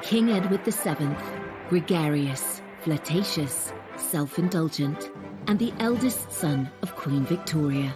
King Edward VII, gregarious, flirtatious, self-indulgent, and the eldest son of Queen Victoria.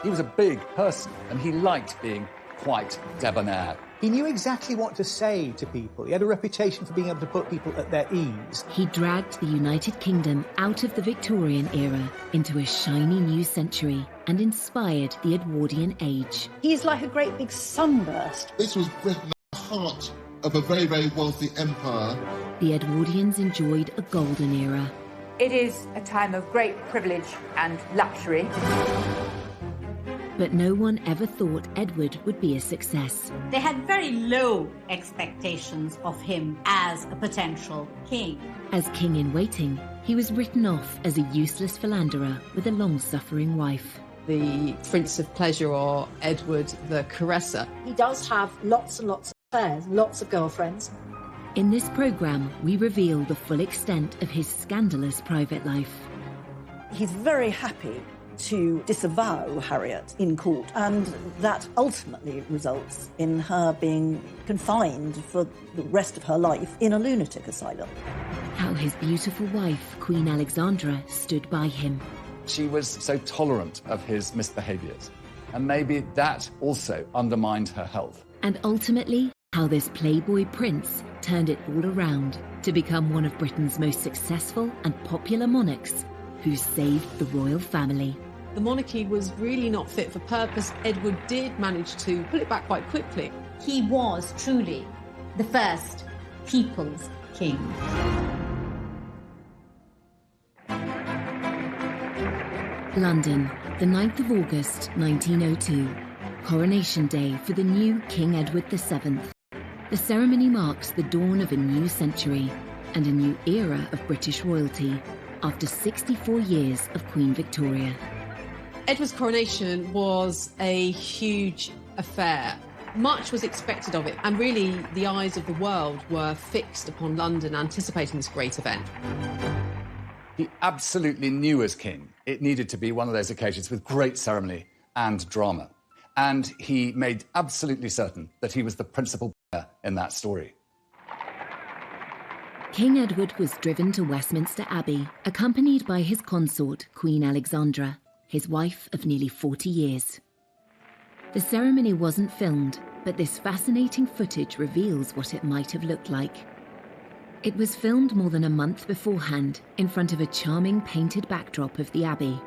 He was a big person, and he liked being quite debonair. He knew exactly what to say to people. He had a reputation for being able to put people at their ease. He dragged the United Kingdom out of the Victorian era into a shiny new century and inspired the Edwardian age. He's like a great big sunburst. This was Britain at the heart of a very, very wealthy empire. The Edwardians enjoyed a golden era. It is a time of great privilege and luxury. But no one ever thought Edward would be a success. They had very low expectations of him as a potential king. As king in waiting, he was written off as a useless philanderer with a long-suffering wife. The Prince of Pleasure, or Edward the Caresser. He does have lots and lots of affairs, lots of girlfriends. In this programme, we reveal the full extent of his scandalous private life. He's very happy to disavow Harriet in court, and that ultimately results in her being confined for the rest of her life in a lunatic asylum. How his beautiful wife, Queen Alexandra, stood by him. She was so tolerant of his misbehaviours, and maybe that also undermined her health. And ultimately, how this Playboy prince turned it all around to become one of Britain's most successful and popular monarchs who saved the royal family. The monarchy was really not fit for purpose. Edward did manage to pull it back quite quickly. He was truly the first people's king. London, the 9th of August, 1902. Coronation Day for the new King Edward VII. The ceremony marks the dawn of a new century and a new era of British royalty after 64 years of Queen Victoria. Edward's coronation was a huge affair. Much was expected of it, and really the eyes of the world were fixed upon London, anticipating this great event. He absolutely knew as king it needed to be one of those occasions with great ceremony and drama. And he made absolutely certain that he was the principal player in that story. King Edward was driven to Westminster Abbey, accompanied by his consort, Queen Alexandra, his wife of nearly 40 years. The ceremony wasn't filmed, but this fascinating footage reveals what it might have looked like. It was filmed more than a month beforehand in front of a charming painted backdrop of the Abbey.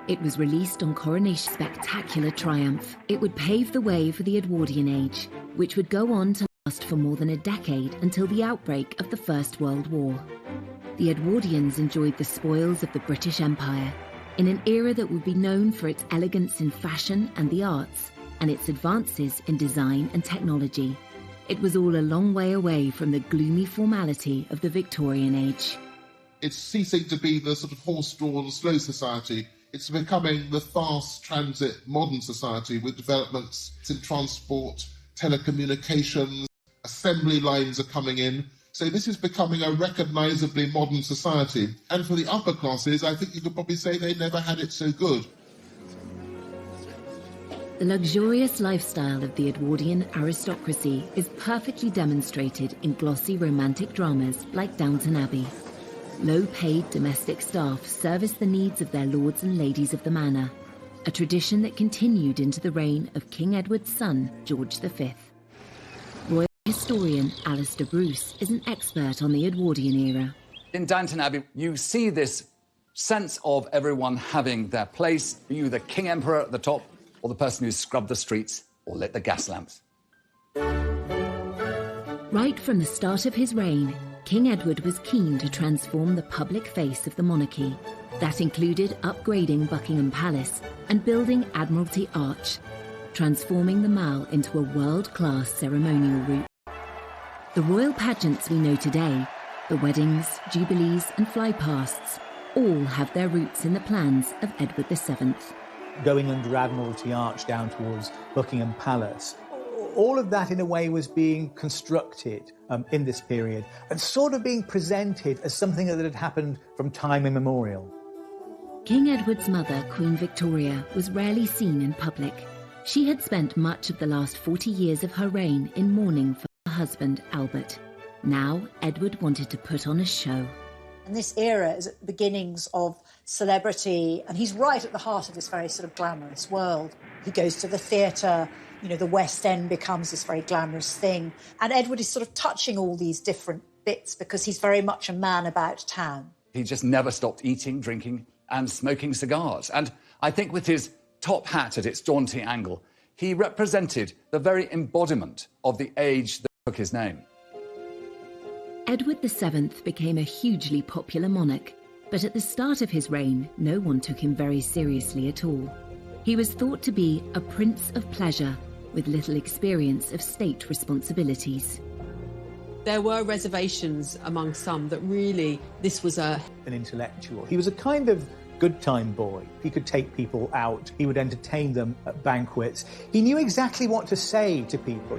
It was released on Coronation's spectacular triumph. It would pave the way for the Edwardian age, which would go on to last for more than a decade until the outbreak of the First World War. The Edwardians enjoyed the spoils of the British Empire in an era that would be known for its elegance in fashion and the arts, and its advances in design and technology. It was all a long way away from the gloomy formality of the Victorian age. It's ceasing to be the sort of horse-drawn, slow society. It's becoming the fast transit modern society with developments in transport, telecommunications, assembly lines are coming in. So this is becoming a recognisably modern society. And for the upper classes, I think you could probably say they never had it so good. The luxurious lifestyle of the Edwardian aristocracy is perfectly demonstrated in glossy romantic dramas like Downton Abbey. Low-paid domestic staff service the needs of their lords and ladies of the manor, a tradition that continued into the reign of King Edward's son, George V. Royal historian Alistair Bruce is an expert on the Edwardian era. In Downton Abbey, you see this sense of everyone having their place, be you the King Emperor at the top, or the person who scrubbed the streets or lit the gas lamps. Right from the start of his reign, King Edward was keen to transform the public face of the monarchy. That included upgrading Buckingham Palace and building Admiralty Arch, transforming the Mall into a world-class ceremonial route. The royal pageants we know today, the weddings, jubilees and flypasts, all have their roots in the plans of Edward VII. Going under Admiralty Arch down towards Buckingham Palace. All of that, in a way, was being constructed in this period and sort of being presented as something that had happened from time immemorial. King Edward's mother, Queen Victoria, was rarely seen in public. She had spent much of the last 40 years of her reign in mourning for her husband, Albert. Now, Edward wanted to put on a show. And this era is at the beginnings of celebrity, and he's right at the heart of this very sort of glamorous world. He goes to the theatre, you know, the West End becomes this very glamorous thing. And Edward is sort of touching all these different bits because he's very much a man about town. He just never stopped eating, drinking and smoking cigars. And I think with his top hat at its jaunty angle, he represented the very embodiment of the age that took his name. Edward VII became a hugely popular monarch, but at the start of his reign, no one took him very seriously at all. He was thought to be a prince of pleasure with little experience of state responsibilities. There were reservations among some that really this was an intellectual. He was a kind of good time boy. He could take people out. He would entertain them at banquets. He knew exactly what to say to people.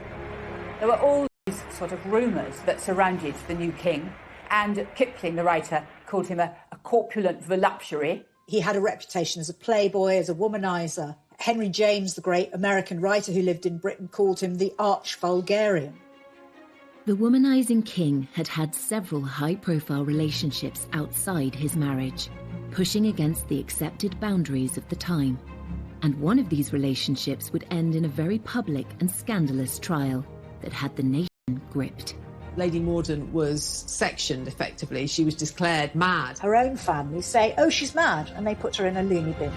There were all these sort of rumours that surrounded the new king, and Kipling, the writer, called him a corpulent voluptuary. He had a reputation as a playboy, as a womanizer. Henry James, the great American writer who lived in Britain, called him the arch-vulgarian. The womanizing king had had several high-profile relationships outside his marriage, pushing against the accepted boundaries of the time. And one of these relationships would end in a very public and scandalous trial that had the nation gripped. Lady Morden was sectioned, effectively. She was declared mad. Her own family say, oh, she's mad, and they put her in a loony bin.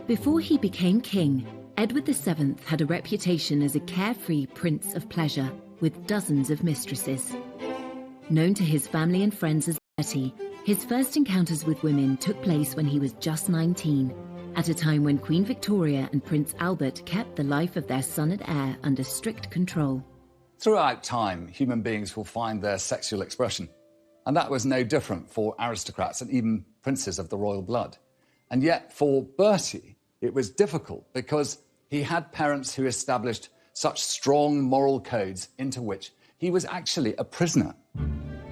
Before he became king, Edward VII had a reputation as a carefree prince of pleasure with dozens of mistresses. Known to his family and friends as Bertie, his first encounters with women took place when he was just 19, at a time when Queen Victoria and Prince Albert kept the life of their son and heir under strict control. Throughout time, human beings will find their sexual expression, and that was no different for aristocrats and even princes of the royal blood. And yet, for Bertie, it was difficult because he had parents who established such strong moral codes into which he was actually a prisoner.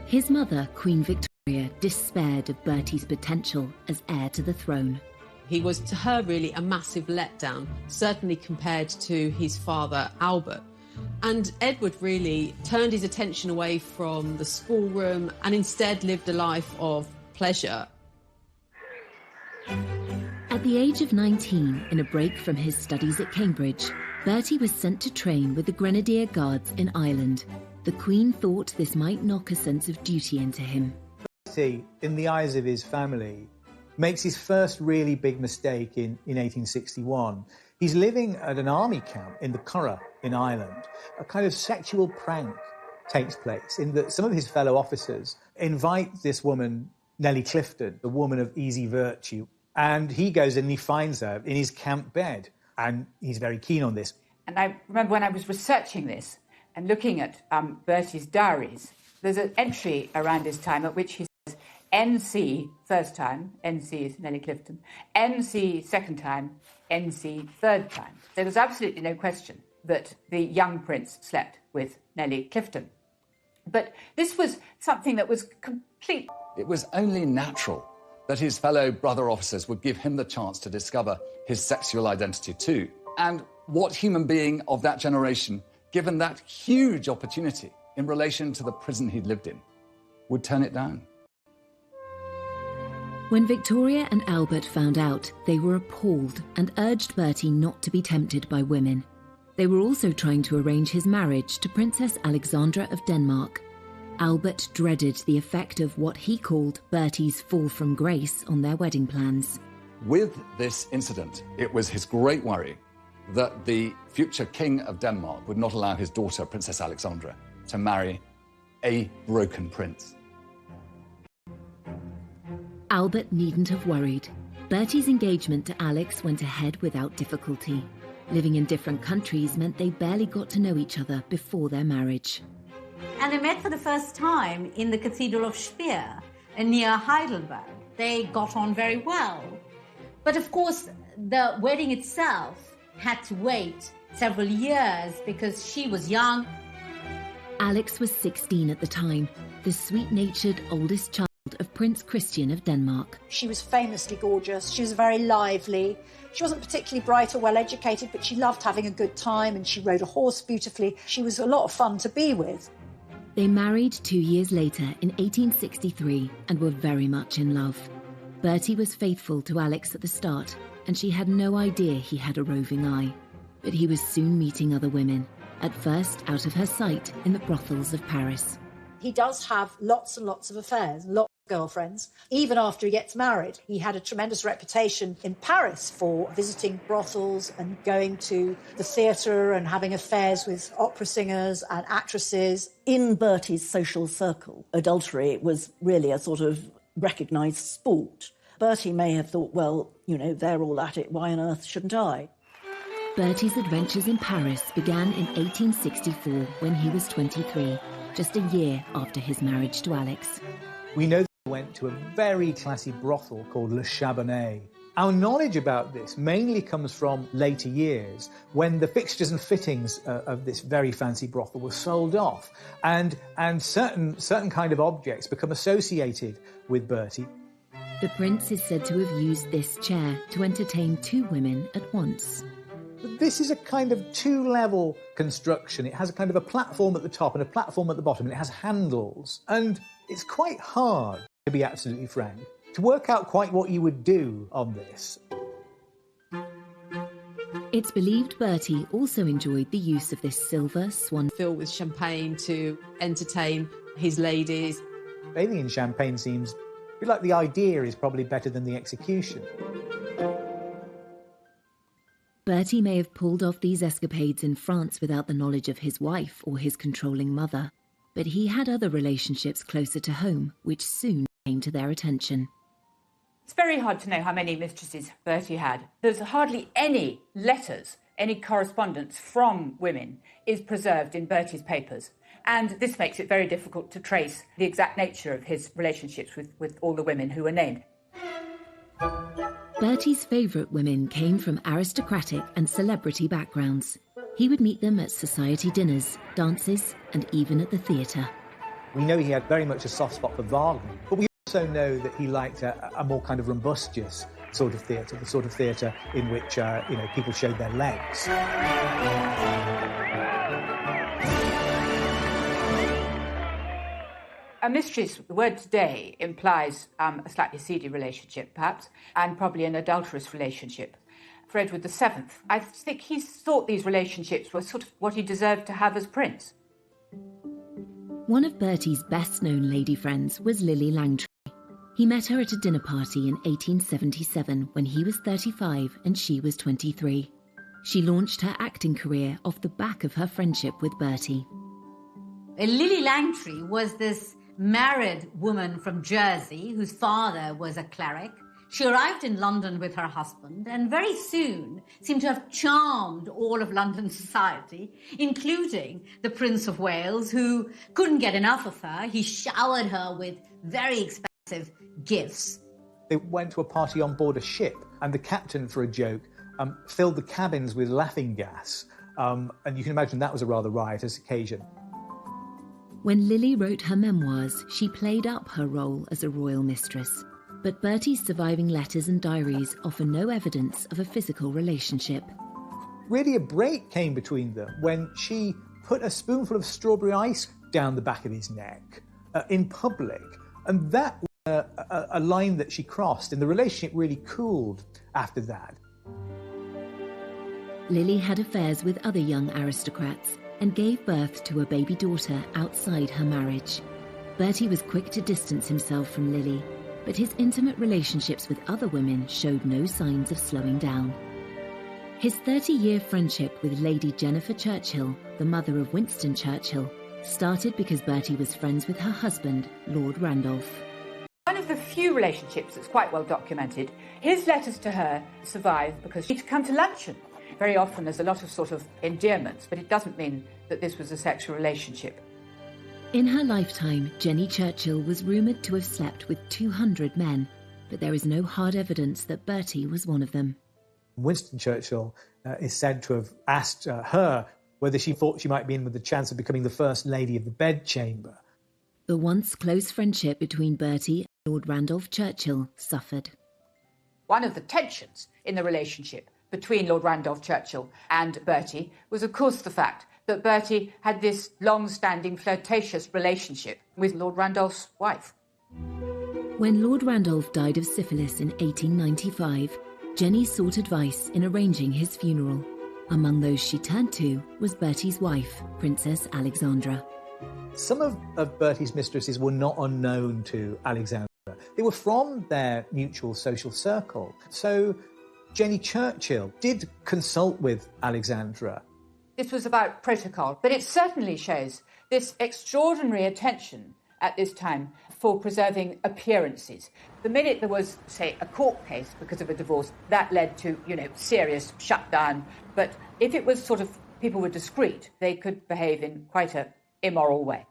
His mother, Queen Victoria, despaired of Bertie's potential as heir to the throne. He was, to her, really a massive letdown, certainly compared to his father, Albert. And Edward really turned his attention away from the schoolroom and instead lived a life of pleasure. At the age of 19, in a break from his studies at Cambridge, Bertie was sent to train with the Grenadier Guards in Ireland. The Queen thought this might knock a sense of duty into him. Bertie, in the eyes of his family, makes his first really big mistake in 1861. He's living at an army camp in the Curragh in Ireland. A kind of sexual prank takes place in that some of his fellow officers invite this woman, Nellie Clifton, the woman of easy virtue, and he goes and he finds her in his camp bed, and he's very keen on this. And I remember when I was researching this and looking at Bertie's diaries, there's an entry around this time at which he says, NC first time, NC is Nellie Clifton, NC second time, NC third time. There was absolutely no question that the young prince slept with Nellie Clifton. But this was something that was complete. It was only natural that his fellow brother officers would give him the chance to discover his sexual identity too. And what human being of that generation, given that huge opportunity in relation to the prison he'd lived in, would turn it down? When Victoria and Albert found out, they were appalled and urged Bertie not to be tempted by women. They were also trying to arrange his marriage to Princess Alexandra of Denmark. Albert dreaded the effect of what he called Bertie's fall from grace on their wedding plans. With this incident, it was his great worry that the future king of Denmark would not allow his daughter, Princess Alexandra, to marry a broken prince. Albert needn't have worried. Bertie's engagement to Alex went ahead without difficulty. Living in different countries meant they barely got to know each other before their marriage. And they met for the first time in the Cathedral of Speyer, near Heidelberg. They got on very well. But of course, the wedding itself had to wait several years because she was young. Alex was 16 at the time, the sweet-natured oldest child child of Prince Christian of Denmark. She was famously gorgeous. She was very lively. She wasn't particularly bright or well educated, but she loved having a good time and she rode a horse beautifully. She was a lot of fun to be with. They married 2 years later in 1863 and were very much in love. Bertie was faithful to Alex at the start, and she had no idea he had a roving eye. But he was soon meeting other women, at first out of her sight in the brothels of Paris. He does have lots and lots of affairs, lots of girlfriends. Even after he gets married, he had a tremendous reputation in Paris for visiting brothels and going to the theatre and having affairs with opera singers and actresses. In Bertie's social circle, adultery was really a sort of recognised sport. Bertie may have thought, well, you know, they're all at it, why on earth shouldn't I? Bertie's adventures in Paris began in 1864 when he was 23, just a year after his marriage to Alex. We know that he went to a very classy brothel called Le Chabonnet. Our knowledge about this mainly comes from later years, when the fixtures and fittings of this very fancy brothel were sold off, and certain kind of objects become associated with Bertie. The prince is said to have used this chair to entertain 2 women at once. But this is a kind of 2-level construction. It has a kind of a platform at the top and a platform at the bottom, and it has handles. And it's quite hard, to be absolutely frank, to work out quite what you would do on this. It's believed Bertie also enjoyed the use of this silver swan Filled with champagne to entertain his ladies. Bathing in champagne seems a bit like the idea is probably better than the execution. Bertie may have pulled off these escapades in France without the knowledge of his wife or his controlling mother, but he had other relationships closer to home, which soon came to their attention. It's very hard to know how many mistresses Bertie had. There's hardly any letters, any correspondence from women is preserved in Bertie's papers. And this makes it very difficult to trace the exact nature of his relationships with all the women who were named. Bertie's favourite women came from aristocratic and celebrity backgrounds. He would meet them at society dinners, dances, and even at the theatre. We know he had very much a soft spot for Wagner, but we also know that he liked a more kind of rumbustious sort of theatre, the sort of theatre in which people showed their legs. A mistress, the word today, implies a slightly seedy relationship, perhaps, and probably an adulterous relationship. For Edward VII, I think he thought these relationships were sort of what he deserved to have as prince. One of Bertie's best-known lady friends was Lily Langtry. He met her at a dinner party in 1877 when he was 35 and she was 23. She launched her acting career off the back of her friendship with Bertie. Lily Langtry was this married woman from Jersey whose father was a cleric. She arrived in London with her husband and very soon seemed to have charmed all of London society, including the Prince of Wales, who couldn't get enough of her. He showered her with very expensive gifts. They went to a party on board a ship, and the captain, for a joke, filled the cabins with laughing gas. And you can imagine that was a rather riotous occasion. When Lily wrote her memoirs, she played up her role as a royal mistress. But Bertie's surviving letters and diaries offer no evidence of a physical relationship. Really, a break came between them when she put a spoonful of strawberry ice down the back of his neck in public. And that was a line that she crossed, and the relationship really cooled after that. Lily had affairs with other young aristocrats and gave birth to a baby daughter outside her marriage. Bertie was quick to distance himself from Lily, but his intimate relationships with other women showed no signs of slowing down. His 30-year friendship with Lady Jennifer Churchill, the mother of Winston Churchill, started because Bertie was friends with her husband, Lord Randolph. One of the few relationships that's quite well documented, his letters to her survive because she'd come to luncheon. Very often there's a lot of sort of endearments, but it doesn't mean that this was a sexual relationship. In her lifetime, Jenny Churchill was rumoured to have slept with 200 men, but there is no hard evidence that Bertie was one of them. Winston Churchill is said to have asked her whether she thought she might be in with the chance of becoming the first lady of the bedchamber. The once close friendship between Bertie Lord Randolph Churchill suffered. One of the tensions in the relationship between Lord Randolph Churchill and Bertie was, of course, the fact that Bertie had this long-standing flirtatious relationship with Lord Randolph's wife. When Lord Randolph died of syphilis in 1895, Jenny sought advice in arranging his funeral. Among those she turned to was Bertie's wife, Princess Alexandra. Some of Bertie's mistresses were not unknown to Alexandra. They were from their mutual social circle. So Jenny Churchill did consult with Alexandra. This was about protocol, but it certainly shows this extraordinary attention at this time for preserving appearances. The minute there was, say, a court case because of a divorce, that led to, serious shutdown. But if it was sort of people were discreet, they could behave in quite an immoral way.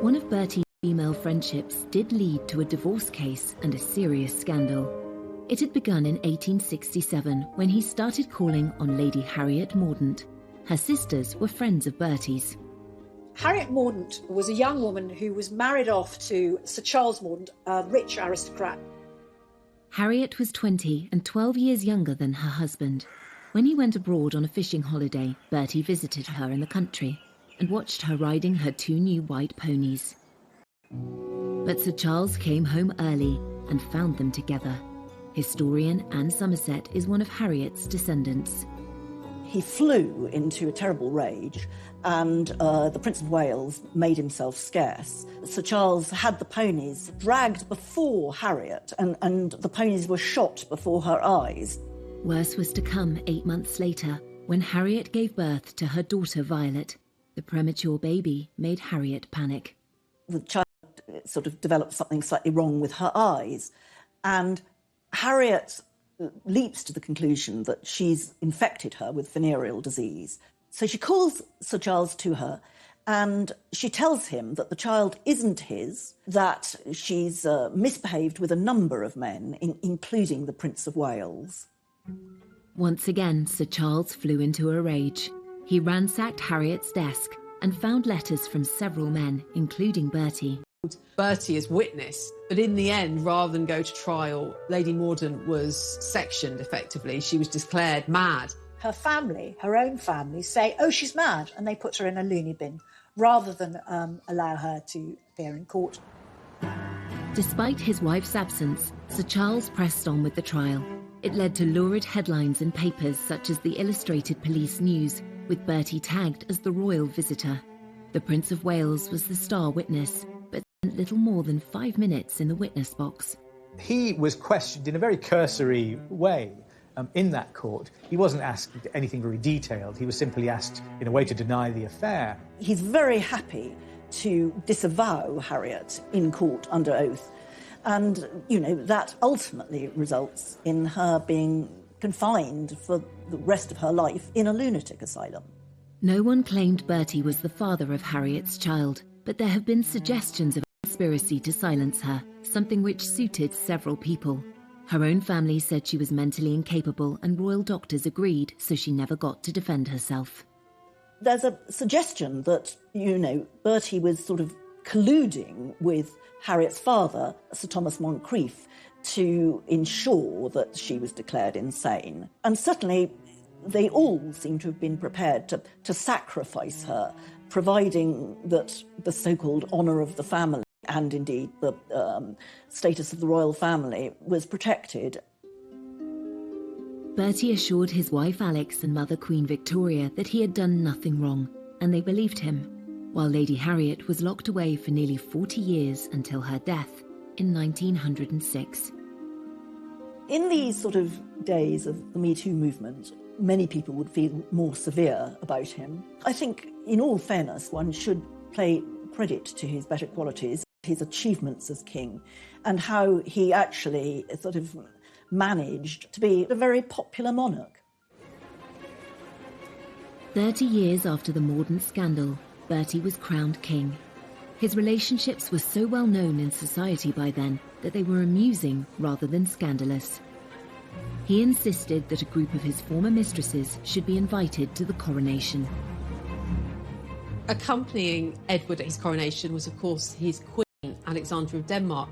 One of Bertie's female friendships did lead to a divorce case and a serious scandal. It had begun in 1867 when he started calling on Lady Harriet Mordaunt. Her sisters were friends of Bertie's. Harriet Mordaunt was a young woman who was married off to Sir Charles Mordaunt, a rich aristocrat. Harriet was 20 and 12 years younger than her husband. When he went abroad on a fishing holiday, Bertie visited her in the country and watched her riding her 2 new white ponies. But Sir Charles came home early and found them together. Historian Anne Somerset is one of Harriet's descendants. He flew into a terrible rage, and the Prince of Wales made himself scarce. Sir Charles had the ponies dragged before Harriet, and the ponies were shot before her eyes. Worse was to come 8 months later, when Harriet gave birth to her daughter Violet. The premature baby made Harriet panic. The child sort of developed something slightly wrong with her eyes, and Harriet leaps to the conclusion that she's infected her with venereal disease. So she calls Sir Charles to her and she tells him that the child isn't his, that she's misbehaved with a number of men, including the Prince of Wales. Once again, Sir Charles flew into a rage. He ransacked Harriet's desk and found letters from several men, including Bertie. Bertie as witness, but in the end, rather than go to trial, Lady Mordaunt was sectioned effectively. She was declared mad. Her family, her own family, say, oh, she's mad, and they put her in a loony bin, rather than allow her to appear in court. Despite his wife's absence, Sir Charles pressed on with the trial. It led to lurid headlines in papers such as the Illustrated Police News, with Bertie tagged as the royal visitor. The Prince of Wales was the star witness, but spent little more than 5 minutes in the witness box. He was questioned in a very cursory way in that court. He wasn't asked anything very detailed. He was simply asked in a way to deny the affair. He's very happy to disavow Harriet in court under oath. And, that ultimately results in her being confined for the rest of her life in a lunatic asylum. No one claimed Bertie was the father of Harriet's child, but there have been suggestions of a conspiracy to silence her, something which suited several people. Her own family said she was mentally incapable and royal doctors agreed, so she never got to defend herself. There's a suggestion that, Bertie was sort of colluding with Harriet's father, Sir Thomas Moncrieff, to ensure that she was declared insane. And certainly they all seem to have been prepared to sacrifice her, providing that the so-called honour of the family and indeed the status of the royal family was protected. Bertie assured his wife Alex and mother Queen Victoria that he had done nothing wrong, and they believed him, while Lady Harriet was locked away for nearly 40 years until her death in 1906. In these sort of days of the Me Too movement, many people would feel more severe about him. I think, in all fairness, one should pay credit to his better qualities, his achievements as king, and how he actually sort of managed to be a very popular monarch. 30 years after the Mordaunt scandal, Bertie was crowned king. His relationships were so well known in society by then that they were amusing rather than scandalous. He insisted that a group of his former mistresses should be invited to the coronation. Accompanying Edward at his coronation was, of course, his queen. Alexandra of Denmark,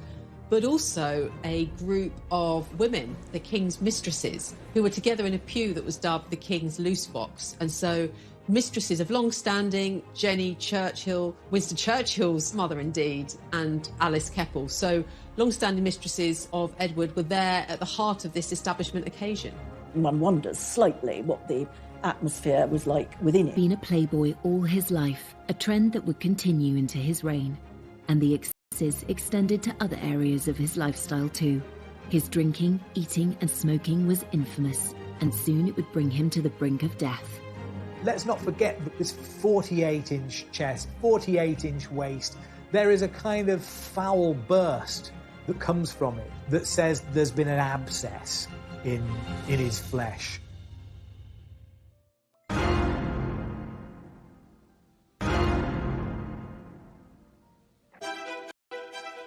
but also a group of women, the king's mistresses, who were together in a pew that was dubbed the king's loose box. And so mistresses of long-standing, Jenny Churchill, Winston Churchill's mother indeed, and Alice Keppel. So long-standing mistresses of Edward were there at the heart of this establishment occasion. One wonders slightly what the atmosphere was like within it. Been a playboy all his life, a trend that would continue into his reign. And the excesses extended to other areas of his lifestyle too. His drinking, eating and smoking was infamous, and soon it would bring him to the brink of death. Let's not forget that this 48-inch chest, 48-inch waist, there is a kind of foul burst that comes from it that says there's been an abscess in his flesh.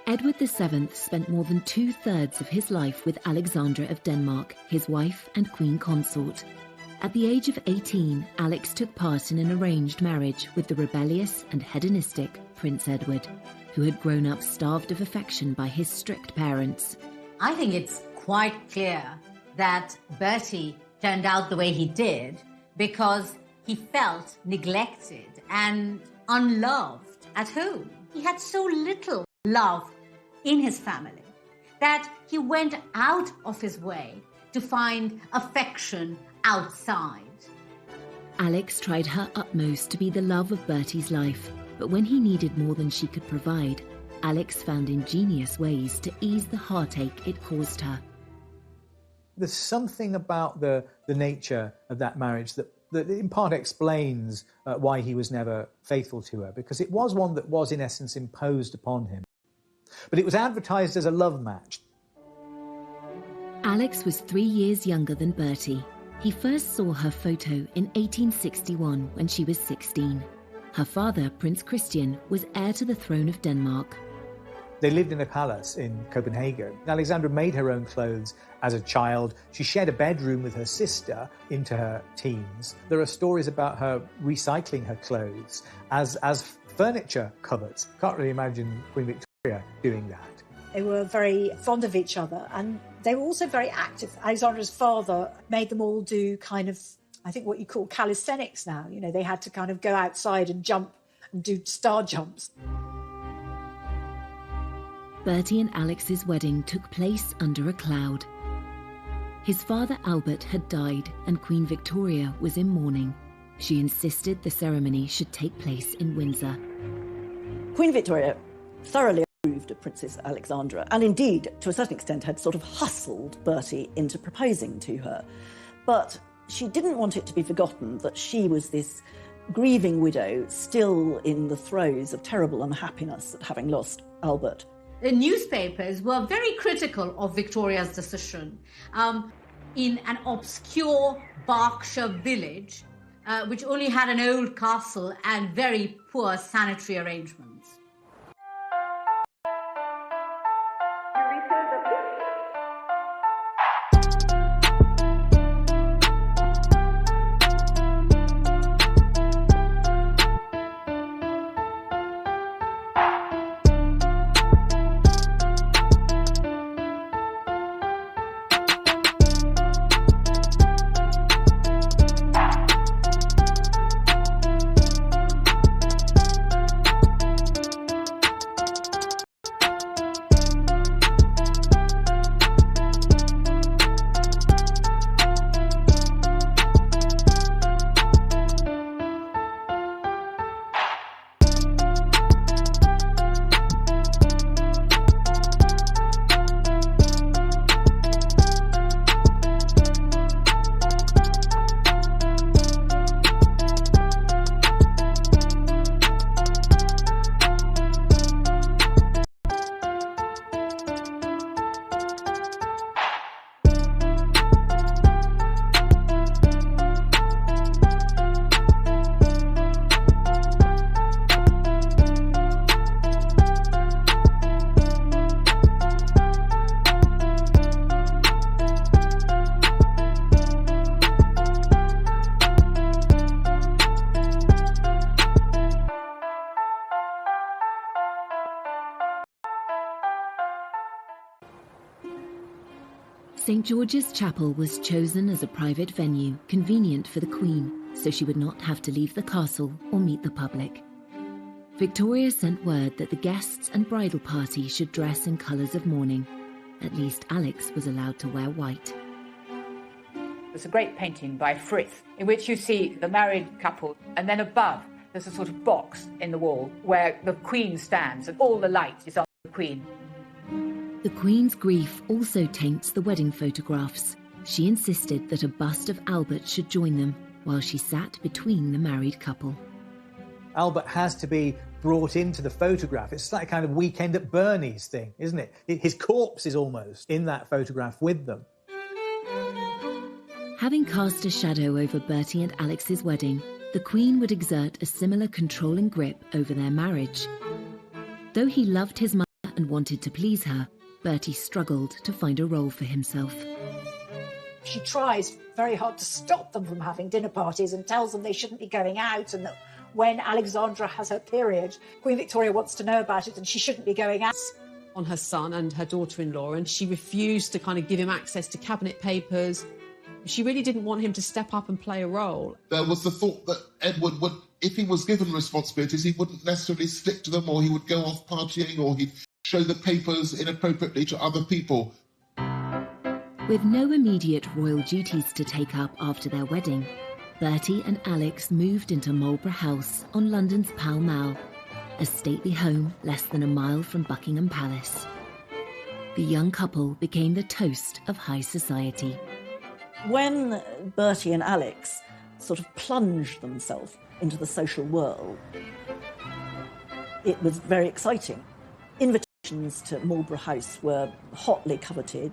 Edward VII spent more than 2/3 of his life with Alexandra of Denmark, his wife and queen consort. At the age of 18, Alex took part in an arranged marriage with the rebellious and hedonistic Prince Edward, who had grown up starved of affection by his strict parents. I think it's quite clear that Bertie turned out the way he did because he felt neglected and unloved at home. He had so little love in his family that he went out of his way to find affection outside. Alex tried her utmost to be the love of Bertie's life, but when he needed more than she could provide, Alex found ingenious ways to ease the heartache it caused her. There's something about the nature of that marriage that in part explains why he was never faithful to her, because it was one that was in essence imposed upon him. But it was advertised as a love match. Alex was 3 years younger than Bertie. He first saw her photo in 1861 when she was 16. Her father, Prince Christian, was heir to the throne of Denmark. They lived in a palace in Copenhagen. Alexandra made her own clothes as a child. She shared a bedroom with her sister into her teens. There are stories about her recycling her clothes as furniture covers. Can't really imagine Queen Victoria doing that. They were very fond of each other, and they were also very active. Alexandra's father made them all do kind of, I think, what you call calisthenics now. You know, they had to kind of go outside and jump and do star jumps. Bertie and Alex's wedding took place under a cloud. His father Albert had died and Queen Victoria was in mourning. She insisted the ceremony should take place in Windsor. Queen Victoria thoroughly approved of Princess Alexandra, and indeed, to a certain extent, had sort of hustled Bertie into proposing to her. But she didn't want it to be forgotten that she was this grieving widow, still in the throes of terrible unhappiness at having lost Albert. The newspapers were very critical of Victoria's decision. In an obscure Berkshire village, which only had an old castle and very poor sanitary arrangements. St. George's Chapel was chosen as a private venue convenient for the Queen, so she would not have to leave the castle or meet the public. Victoria sent word that the guests and bridal party should dress in colours of mourning. At least Alex was allowed to wear white. There's a great painting by Frith in which you see the married couple, and then above there's a sort of box in the wall where the Queen stands and all the light is on the Queen. The Queen's grief also taints the wedding photographs. She insisted that a bust of Albert should join them while she sat between the married couple. Albert has to be brought into the photograph. It's like a kind of Weekend at Bernie's thing, isn't it? His corpse is almost in that photograph with them. Having cast a shadow over Bertie and Alex's wedding, the Queen would exert a similar controlling grip over their marriage. Though he loved his mother and wanted to please her, Bertie struggled to find a role for himself. She tries very hard to stop them from having dinner parties and tells them they shouldn't be going out, and that when Alexandra has her period, Queen Victoria wants to know about it and she shouldn't be going out. On her son and her daughter-in-law, and she refused to kind of give him access to cabinet papers. She really didn't want him to step up and play a role. There was the thought that Edward would, if he was given responsibilities, he wouldn't necessarily stick to them, or he would go off partying, or he'd show the papers inappropriately to other people. With no immediate royal duties to take up after their wedding, Bertie and Alex moved into Marlborough House on London's Pall Mall, a stately home less than a mile from Buckingham Palace. The young couple became the toast of high society. When Bertie and Alex sort of plunged themselves into the social world, it was very exciting. Invitations to Marlborough House were hotly coveted.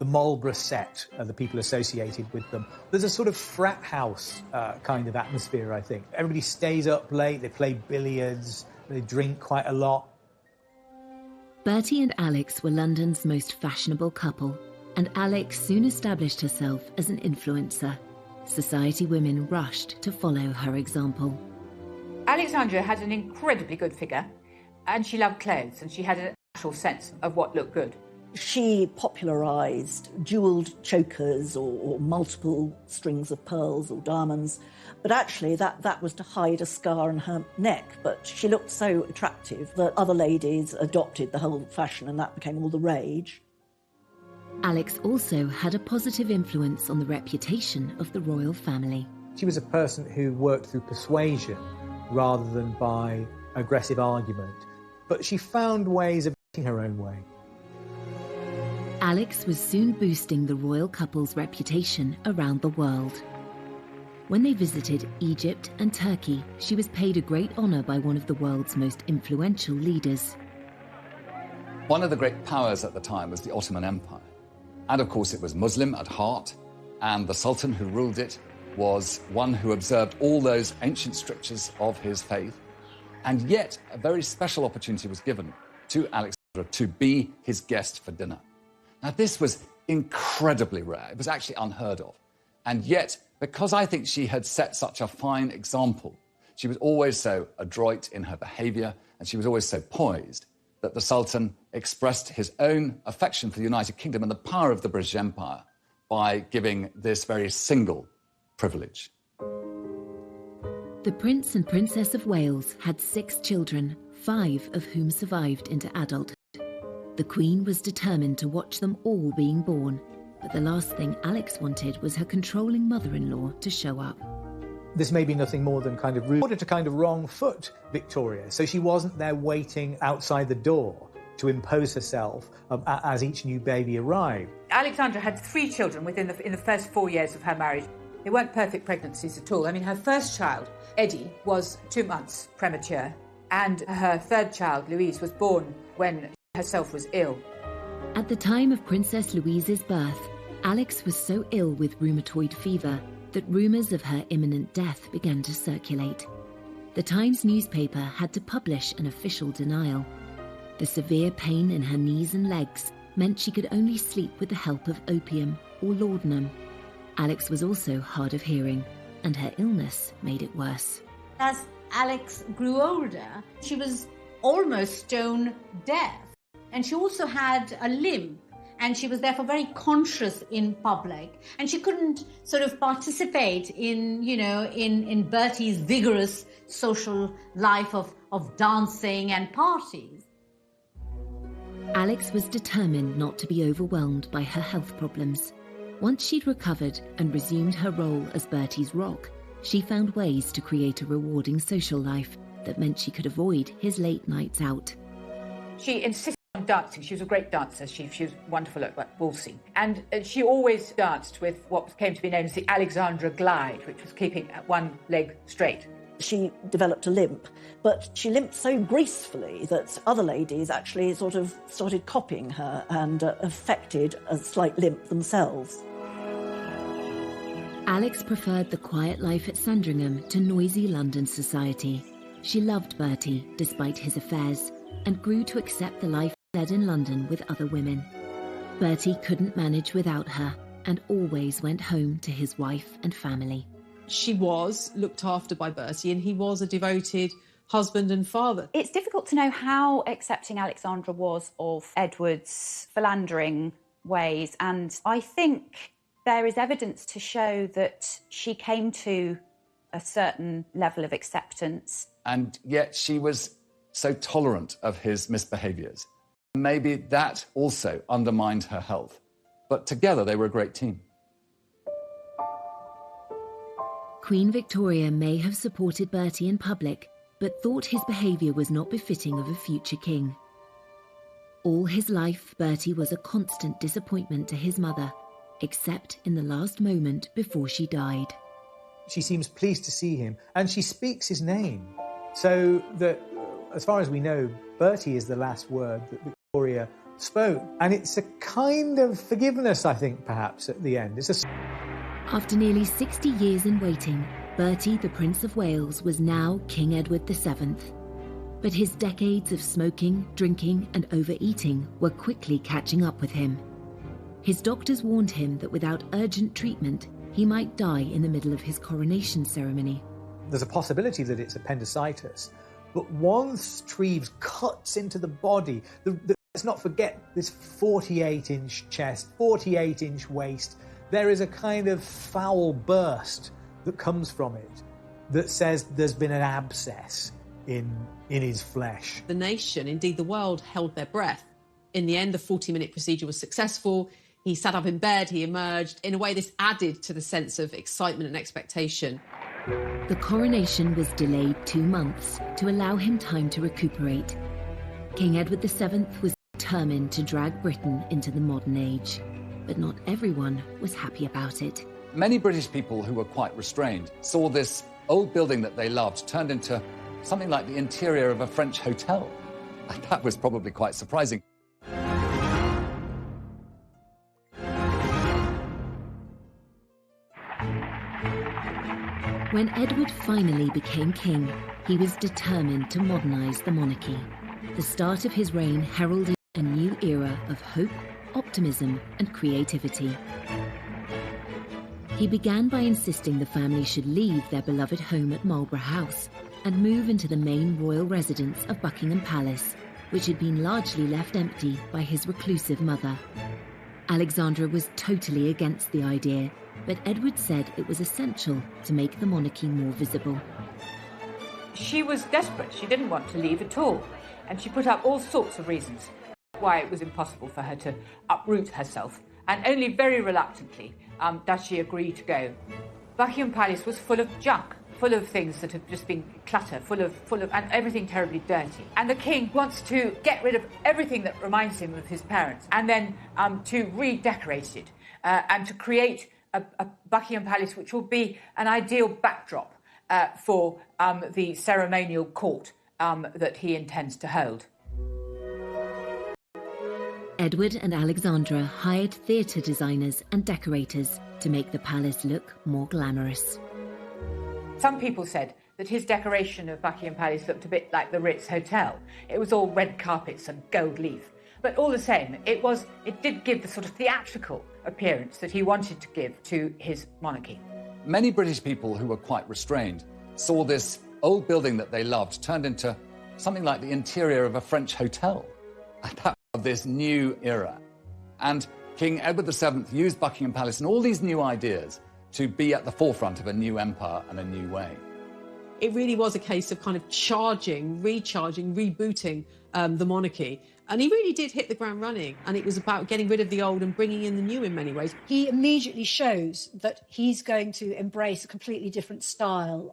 The Marlborough set, the people associated with them. There's a sort of frat house kind of atmosphere, I think. Everybody stays up late, they play billiards, they drink quite a lot. Bertie and Alex were London's most fashionable couple, and Alex soon established herself as an influencer. Society women rushed to follow her example. Alexandra had an incredibly good figure, and she loved clothes, and she had an actual sense of what looked good. She popularised jewelled chokers or multiple strings of pearls or diamonds, but actually that was to hide a scar on her neck. But she looked so attractive that other ladies adopted the whole fashion, and that became all the rage. Alex also had a positive influence on the reputation of the royal family. She was a person who worked through persuasion rather than by aggressive argument, but she found ways of getting her own way. Alex was soon boosting the royal couple's reputation around the world. When they visited Egypt and Turkey, she was paid a great honour by one of the world's most influential leaders. One of the great powers at the time was the Ottoman Empire. And of course it was Muslim at heart, and the Sultan who ruled it was one who observed all those ancient strictures of his faith. And yet a very special opportunity was given to Alexandra to be his guest for dinner. Now, this was incredibly rare. It was actually unheard of. And yet, because I think she had set such a fine example, she was always so adroit in her behaviour, and she was always so poised, that the Sultan expressed his own affection for the United Kingdom and the power of the British Empire by giving this very single privilege. The Prince and Princess of Wales had 6 children, 5 of whom survived into adulthood. The Queen was determined to watch them all being born, but the last thing Alex wanted was her controlling mother-in-law to show up. This may be nothing more than kind of rude. She wanted to kind of wrong foot Victoria, so she wasn't there waiting outside the door to impose herself as each new baby arrived. Alexandra had 3 children in the first 4 years of her marriage. They weren't perfect pregnancies at all. I mean, her first child, Eddie, was 2 months premature, and her third child, Louise, was born when herself was ill. At the time of Princess Louise's birth, Alex was so ill with rheumatoid fever that rumours of her imminent death began to circulate. The Times newspaper had to publish an official denial. The severe pain in her knees and legs meant she could only sleep with the help of opium or laudanum. Alex was also hard of hearing, and her illness made it worse. As Alex grew older, she was almost stone deaf. And she also had a limp and she was therefore very conscious in public, and she couldn't sort of participate in, in Bertie's vigorous social life of dancing and parties. Alex was determined not to be overwhelmed by her health problems. Once she'd recovered and resumed her role as Bertie's rock, she found ways to create a rewarding social life that meant she could avoid his late nights out. She insisted on dancing. She was a great dancer. She was wonderful at waltzing. And she always danced with what came to be known as the Alexandra glide, which was keeping one leg straight. She developed a limp, but she limped so gracefully that other ladies actually sort of started copying her and affected a slight limp themselves. Alex preferred the quiet life at Sandringham to noisy London society. She loved Bertie, despite his affairs, and grew to accept the life he led in London with other women. Bertie couldn't manage without her and always went home to his wife and family. She was looked after by Bertie, and he was a devoted husband and father. It's difficult to know how accepting Alexandra was of Edward's philandering ways, and I think there is evidence to show that she came to a certain level of acceptance. And yet she was so tolerant of his misbehaviours. Maybe that also undermined her health. But together they were a great team. Queen Victoria may have supported Bertie in public, but thought his behaviour was not befitting of a future king. All his life, Bertie was a constant disappointment to his mother, except in the last moment before she died. She seems pleased to see him, and she speaks his name. So that, as far as we know, Bertie is the last word that Victoria spoke. And it's a kind of forgiveness, I think, perhaps, at the end. After nearly 60 years in waiting, Bertie, the Prince of Wales, was now King Edward VII. But his decades of smoking, drinking and overeating were quickly catching up with him. His doctors warned him that without urgent treatment, he might die in the middle of his coronation ceremony. There's a possibility that it's appendicitis, but once Treves cuts into the body, let's not forget this 48-inch chest, 48-inch waist, there is a kind of foul burst that comes from it that says there's been an abscess in his flesh. The nation, indeed the world, held their breath. In the end, the 40-minute procedure was successful. He sat up in bed, he emerged. In a way, this added to the sense of excitement and expectation. The coronation was delayed 2 months to allow him time to recuperate. King Edward VII was determined to drag Britain into the modern age, but not everyone was happy about it. Many British people who were quite restrained saw this old building that they loved turned into something like the interior of a French hotel. And that was probably quite surprising. When Edward finally became king, he was determined to modernise the monarchy. The start of his reign heralded a new era of hope, optimism and creativity. He began by insisting the family should leave their beloved home at Marlborough House and move into the main royal residence of Buckingham Palace, which had been largely left empty by his reclusive mother. Alexandra was totally against the idea, but Edward said it was essential to make the monarchy more visible. She was desperate. She didn't want to leave at all. And she put up all sorts of reasons why it was impossible for her to uproot herself. And only very reluctantly does she agree to go. Buckingham Palace was full of junk, full of things that have just been clutter, full of, and everything terribly dirty. And the king wants to get rid of everything that reminds him of his parents, and then to redecorate it and to create a Buckingham Palace which will be an ideal backdrop for the ceremonial court that he intends to hold. Edward and Alexandra hired theatre designers and decorators to make the palace look more glamorous. Some people said that his decoration of Buckingham Palace looked a bit like the Ritz Hotel. It was all red carpets and gold leaf. But all the same, it did give the sort of theatrical appearance that he wanted to give to his monarchy. Many British people who were quite restrained saw this old building that they loved turned into something like the interior of a French hotel. And that was this new era. And King Edward VII used Buckingham Palace and all these new ideas to be at the forefront of a new empire and a new way. It really was a case of kind of recharging, rebooting the monarchy. And he really did hit the ground running. And it was about getting rid of the old and bringing in the new in many ways. He immediately shows that he's going to embrace a completely different style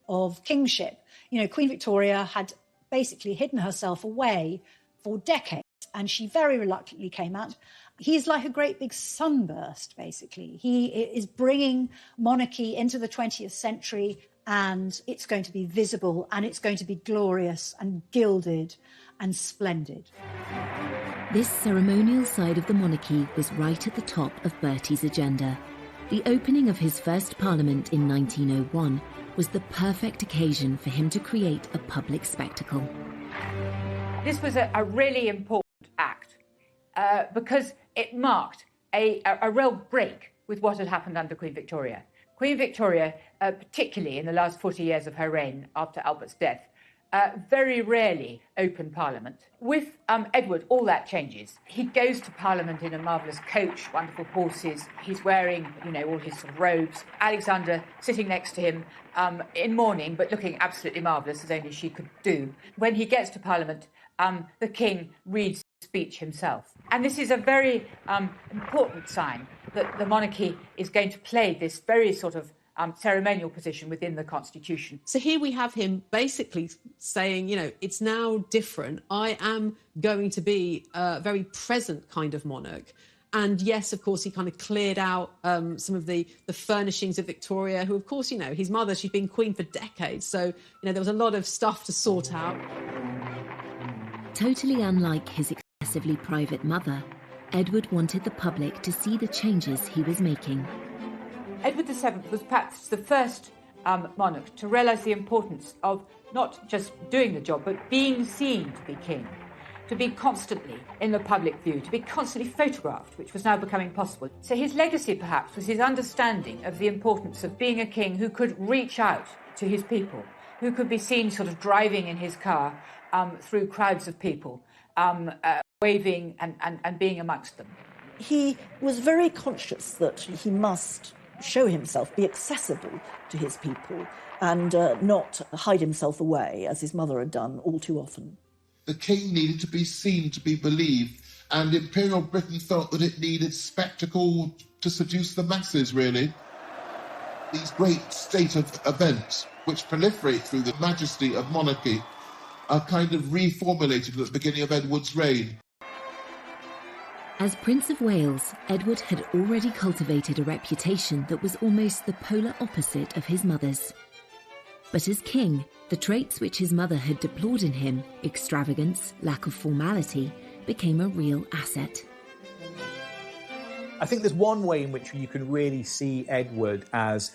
of kingship. You know, Queen Victoria had basically hidden herself away for decades, and she very reluctantly came out. He's like a great big sunburst, basically. He is bringing monarchy into the 20th century, and it's going to be visible, and it's going to be glorious and gilded and splendid. This ceremonial side of the monarchy was right at the top of Bertie's agenda. The opening of his first parliament in 1901 was the perfect occasion for him to create a public spectacle. This was a really important act because it marked a real break with what had happened under Queen Victoria. Queen Victoria, particularly in the last 40 years of her reign after Albert's death, very rarely opened Parliament. With Edward, all that changes. He goes to Parliament in a marvellous coach, wonderful horses. He's wearing, you know, all his sort of robes. Alexandra sitting next to him in mourning, but looking absolutely marvellous, as only she could do. When he gets to Parliament, the King reads the speech himself. And this is a very important sign that the monarchy is going to play this very sort of ceremonial position within the Constitution. So here we have him basically saying, you know, it's now different. I am going to be a very present kind of monarch. And yes, of course, he kind of cleared out some of the furnishings of Victoria, who, of course, you know, his mother, she's been queen for decades. So, you know, there was a lot of stuff to sort out. Totally unlike his excessively private mother, Edward wanted the public to see the changes he was making. Edward VII was perhaps the first monarch to realise the importance of not just doing the job, but being seen to be king, to be constantly in the public view, to be constantly photographed, which was now becoming possible. So his legacy, perhaps, was his understanding of the importance of being a king who could reach out to his people, who could be seen sort of driving in his car through crowds of people, waving and being amongst them. He was very conscious that he must show himself, be accessible to his people, and not hide himself away, as his mother had done all too often. The king needed to be seen, to be believed, and Imperial Britain felt that it needed spectacle to seduce the masses, really. These great state of events, which proliferate through the majesty of monarchy, are kind of reformulated at the beginning of Edward's reign. As Prince of Wales, Edward had already cultivated a reputation that was almost the polar opposite of his mother's. But as king, the traits which his mother had deplored in him, extravagance, lack of formality, became a real asset. I think there's one way in which you can really see Edward as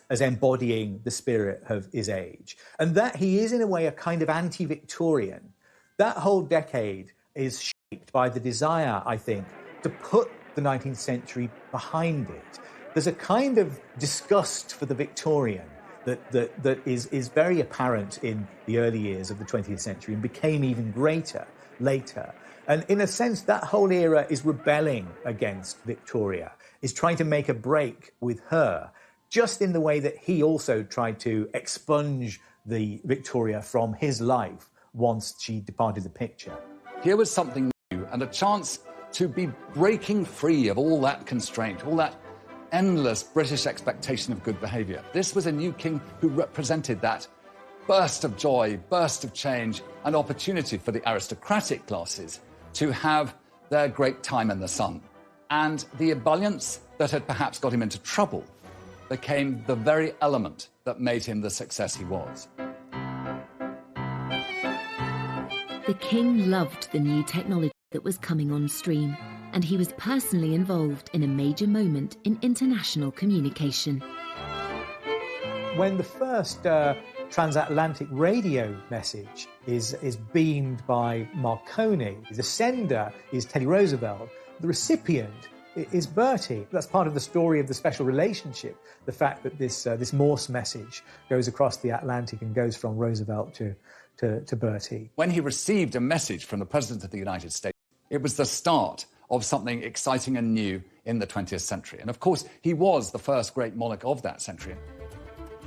embodying the spirit of his age, and that he is, in a way, a kind of anti-Victorian. That whole decade is shaped by the desire, I think, to put the 19th century behind it. There's a kind of disgust for the Victorian that is very apparent in the early years of the 20th century and became even greater later. And in a sense, that whole era is rebelling against Victoria, is trying to make a break with her, just in the way that he also tried to expunge the Victoria from his life once she departed the picture. Here was something new and a chance to be breaking free of all that constraint, all that endless British expectation of good behaviour. This was a new king who represented that burst of joy, burst of change, and opportunity for the aristocratic classes to have their great time in the sun. And the ebullience that had perhaps got him into trouble became the very element that made him the success he was. The king loved the new technology that was coming on stream, and he was personally involved in a major moment in international communication. When the first transatlantic radio message is beamed by Marconi, the sender is Teddy Roosevelt, the recipient is Bertie. That's part of the story of the special relationship, the fact that this Morse message goes across the Atlantic and goes from Roosevelt to Bertie. When he received a message from the President of the United States, it was the start of something exciting and new in the 20th century. And of course, he was the first great monarch of that century.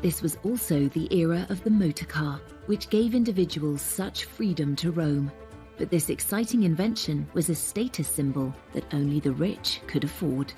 This was also the era of the motor car, which gave individuals such freedom to roam. But this exciting invention was a status symbol that only the rich could afford.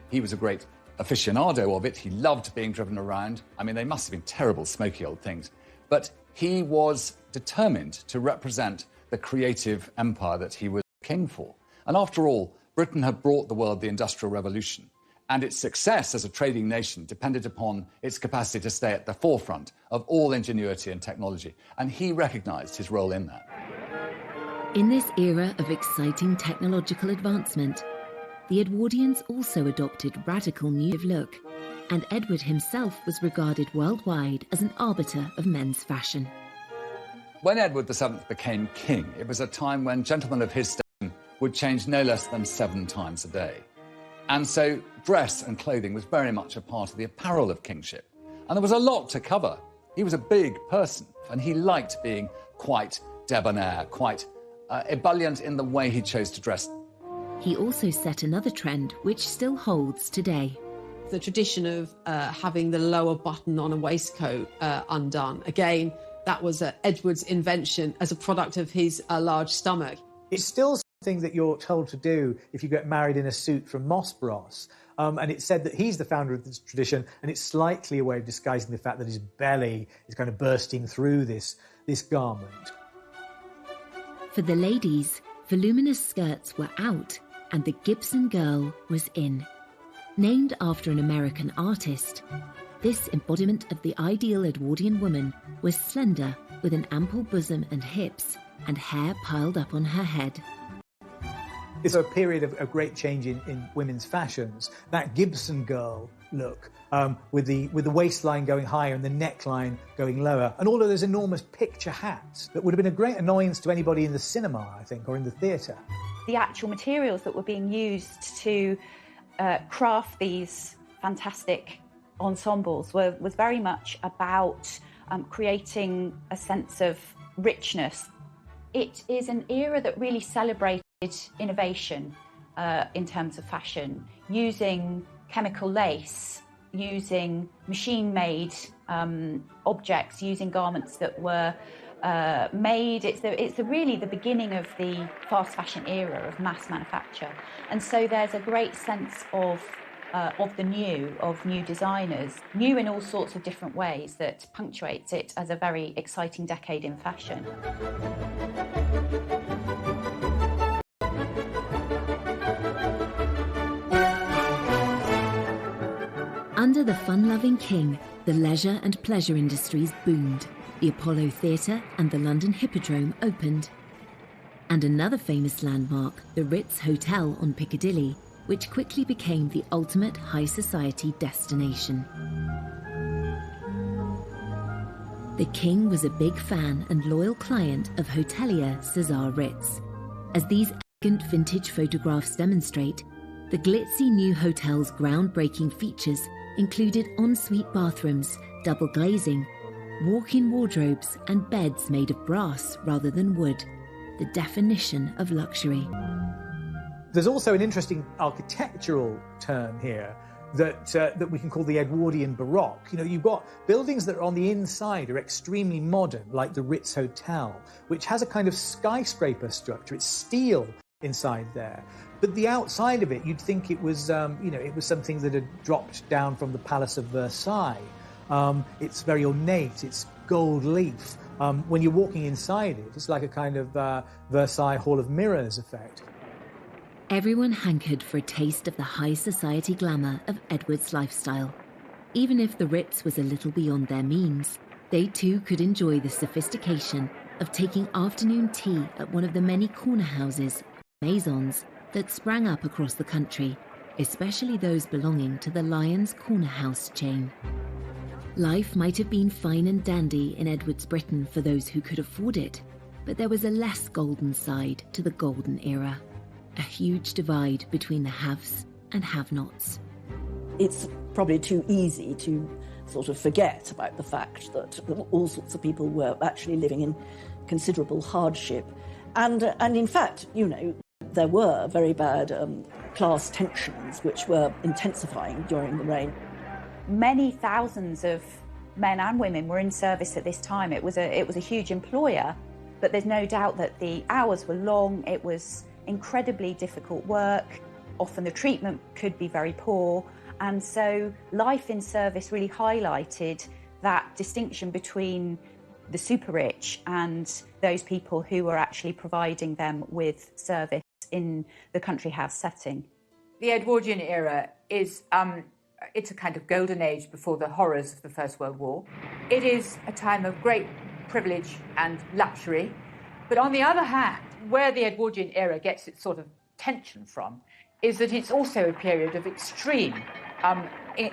He was a great aficionado of it. He loved being driven around. I mean, they must have been terrible, smoky old things. But he was determined to represent the creative empire that he was king for. And after all, Britain had brought the world the Industrial Revolution, and its success as a trading nation depended upon its capacity to stay at the forefront of all ingenuity and technology. And he recognised his role in that. In this era of exciting technological advancement, the Edwardians also adopted radical new look, and Edward himself was regarded worldwide as an arbiter of men's fashion. When Edward VII became king, it was a time when gentlemen of his station would change no less than 7 times a day. And so dress and clothing was very much a part of the apparel of kingship. And there was a lot to cover. He was a big person, and he liked being quite debonair, quite ebullient in the way he chose to dress. He also set another trend which still holds today. The tradition of having the lower button on a waistcoat undone. Again, that was Edward's invention as a product of his large stomach. It's still something that you're told to do if you get married in a suit from Moss Bros. And it's said that he's the founder of this tradition, and it's slightly a way of disguising the fact that his belly is kind of bursting through this garment. For the ladies, voluminous skirts were out and the Gibson girl was in. Named after an American artist, this embodiment of the ideal Edwardian woman was slender, with an ample bosom and hips, and hair piled up on her head. It's a period of great change in women's fashions. That Gibson girl look, with the waistline going higher and the neckline going lower, and all of those enormous picture hats that would have been a great annoyance to anybody in the cinema, I think, or in the theatre. The actual materials that were being used to craft these fantastic ensembles was very much about creating a sense of richness. It is an era that really celebrated innovation in terms of fashion, using chemical lace, using machine-made objects, using garments that were made. It's really the beginning of the fast fashion era of mass manufacture, and so there's a great sense of new designers, new in all sorts of different ways, that punctuates it as a very exciting decade in fashion. Under the fun-loving king, the leisure and pleasure industries boomed. The Apollo Theatre and the London Hippodrome opened. And another famous landmark, the Ritz Hotel on Piccadilly, which quickly became the ultimate high society destination. The king was a big fan and loyal client of hotelier Cesar Ritz. As these elegant vintage photographs demonstrate, the glitzy new hotel's groundbreaking features included ensuite bathrooms, double glazing, walk-in wardrobes and beds made of brass rather than wood, the definition of luxury. There's also an interesting architectural term here that we can call the Edwardian Baroque. You know, you've got buildings that are on the inside are extremely modern, like the Ritz Hotel, which has a kind of skyscraper structure. It's steel inside there. But the outside of it, you'd think it was, it was something that had dropped down from the Palace of Versailles. It's very ornate, it's gold leaf. When you're walking inside it, it's like a kind of Versailles Hall of Mirrors effect. Everyone hankered for a taste of the high society glamour of Edward's lifestyle. Even if the Ritz was a little beyond their means, they too could enjoy the sophistication of taking afternoon tea at one of the many corner houses, maisons, that sprang up across the country, especially those belonging to the Lyons Corner House chain. Life might have been fine and dandy in Edward's Britain for those who could afford it, but there was a less golden side to the golden era. A huge divide between the haves and have-nots. It's probably too easy to sort of forget about the fact that all sorts of people were actually living in considerable hardship. And in fact, There were very bad class tensions which were intensifying during the reign. Many thousands of men and women were in service at this time. It was a huge employer, but there's no doubt that the hours were long. It was incredibly difficult work. Often the treatment could be very poor. And so life in service really highlighted that distinction between the super rich and those people who were actually providing them with service in the country house setting. The Edwardian era is it's a kind of golden age before the horrors of the First World War. It is a time of great privilege and luxury. But on the other hand, where the Edwardian era gets its sort of tension from is that it's also a period of extreme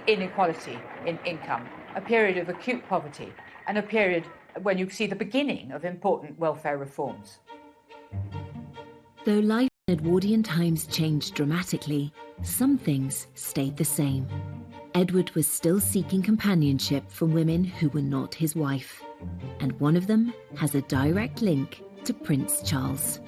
inequality in income, a period of acute poverty, and a period when you see the beginning of important welfare reforms. Though life in Edwardian times changed dramatically, some things stayed the same. Edward was still seeking companionship from women who were not his wife, and one of them has a direct link to Prince Charles.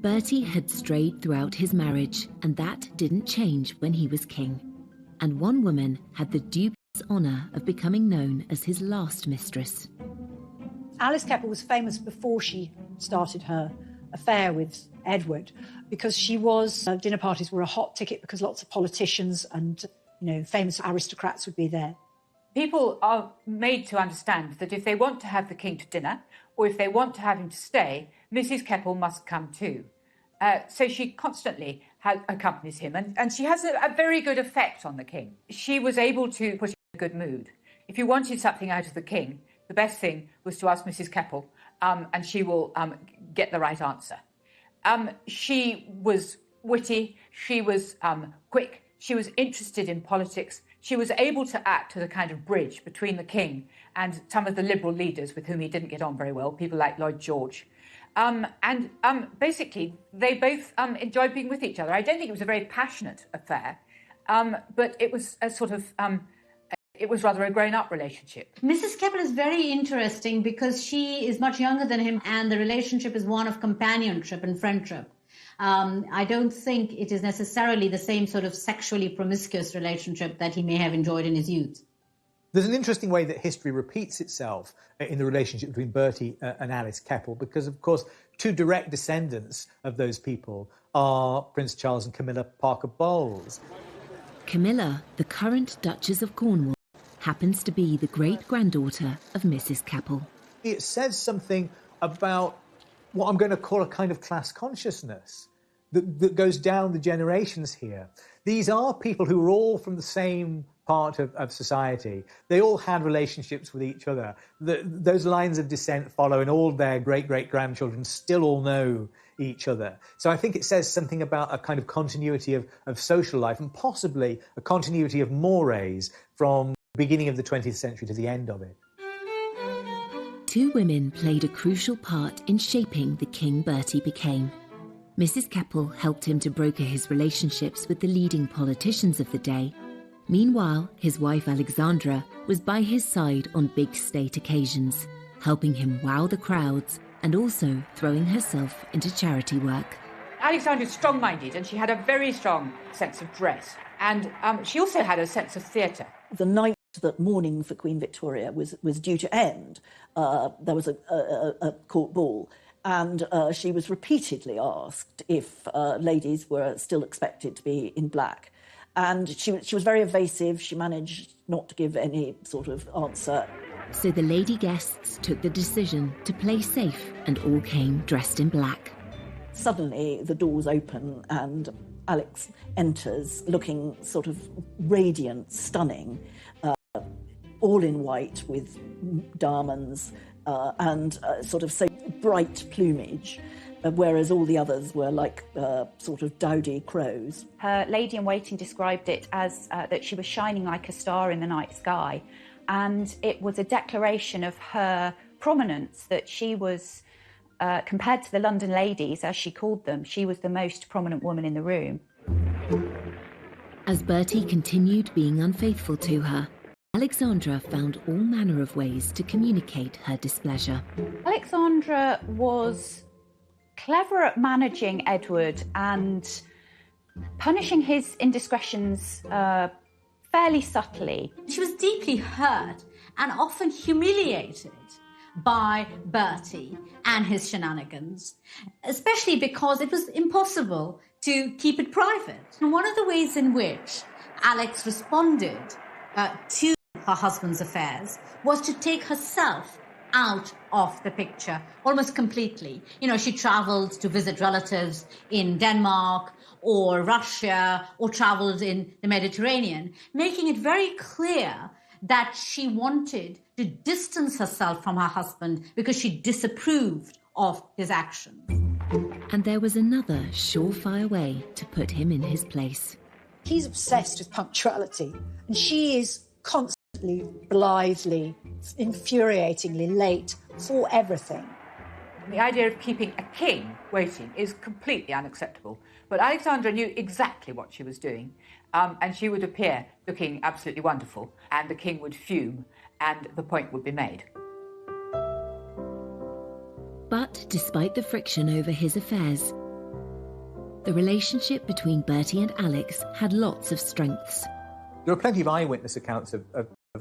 Bertie had strayed throughout his marriage, and that didn't change when he was king. And one woman had the dubious honour of becoming known as his last mistress. Alice Keppel was famous before she started her affair with Edward, because she was, dinner parties were a hot ticket because lots of politicians and, famous aristocrats would be there. People are made to understand that if they want to have the king to dinner, or if they want to have him to stay, Mrs. Keppel must come too. So she constantly accompanies him, and she has a very good effect on the king. She was able to put him in a good mood. If you wanted something out of the king, the best thing was to ask Mrs. Keppel, and she will get the right answer. She was witty, she was quick, she was interested in politics. She was able to act as a kind of bridge between the king and some of the liberal leaders with whom he didn't get on very well, people like Lloyd George. Basically, they both enjoyed being with each other. I don't think it was a very passionate affair, but it was a sort of, it was rather a grown-up relationship. Mrs. Keppel is very interesting because she is much younger than him, and the relationship is one of companionship and friendship. I don't think it is necessarily the same sort of sexually promiscuous relationship that he may have enjoyed in his youth. There's an interesting way that history repeats itself in the relationship between Bertie and Alice Keppel, because, of course, two direct descendants of those people are Prince Charles and Camilla Parker Bowles. Camilla, the current Duchess of Cornwall, happens to be the great-granddaughter of Mrs. Keppel. It says something about what I'm going to call a kind of class consciousness that goes down the generations here. These are people who are all from the same part of society. They all had relationships with each other. Those lines of descent follow, and all their great-great-grandchildren still all know each other. So I think it says something about a kind of continuity of social life, and possibly a continuity of mores from the beginning of the 20th century to the end of it. Two women played a crucial part in shaping the king Bertie became. Mrs. Keppel helped him to broker his relationships with the leading politicians of the day. Meanwhile, his wife Alexandra was by his side on big state occasions, helping him wow the crowds and also throwing herself into charity work. Alexandra was strong-minded, and she had a very strong sense of dress. And she also had a sense of theatre. The night that mourning for Queen Victoria was due to end, there was a court ball, and she was repeatedly asked if ladies were still expected to be in black. And she was very evasive. She managed not to give any sort of answer. So the lady guests took the decision to play safe and all came dressed in black. Suddenly the doors open and Alex enters looking sort of radiant, stunning, all in white with diamonds and sort of so bright plumage, whereas all the others were like sort of dowdy crows. Her lady-in-waiting described it as that she was shining like a star in the night sky, and it was a declaration of her prominence, that she was, compared to the London ladies, as she called them, she was the most prominent woman in the room. As Bertie continued being unfaithful to her, Alexandra found all manner of ways to communicate her displeasure. Alexandra was clever at managing Edward and punishing his indiscretions fairly subtly. She was deeply hurt and often humiliated by Bertie and his shenanigans, especially because it was impossible to keep it private. And one of the ways in which Alex responded to her husband's affairs was to take herself out of the picture almost completely. You know, she traveled to visit relatives in Denmark or Russia, or traveled in the Mediterranean, making it very clear that she wanted to distance herself from her husband because she disapproved of his actions. And there was another surefire way to put him in his place. He's obsessed with punctuality, and she is constantly, blithely, infuriatingly late for everything. The idea of keeping a king waiting is completely unacceptable. But Alexandra knew exactly what she was doing, and she would appear looking absolutely wonderful, and the king would fume, and the point would be made. But despite the friction over his affairs, the relationship between Bertie and Alex had lots of strengths. There are plenty of eyewitness accounts of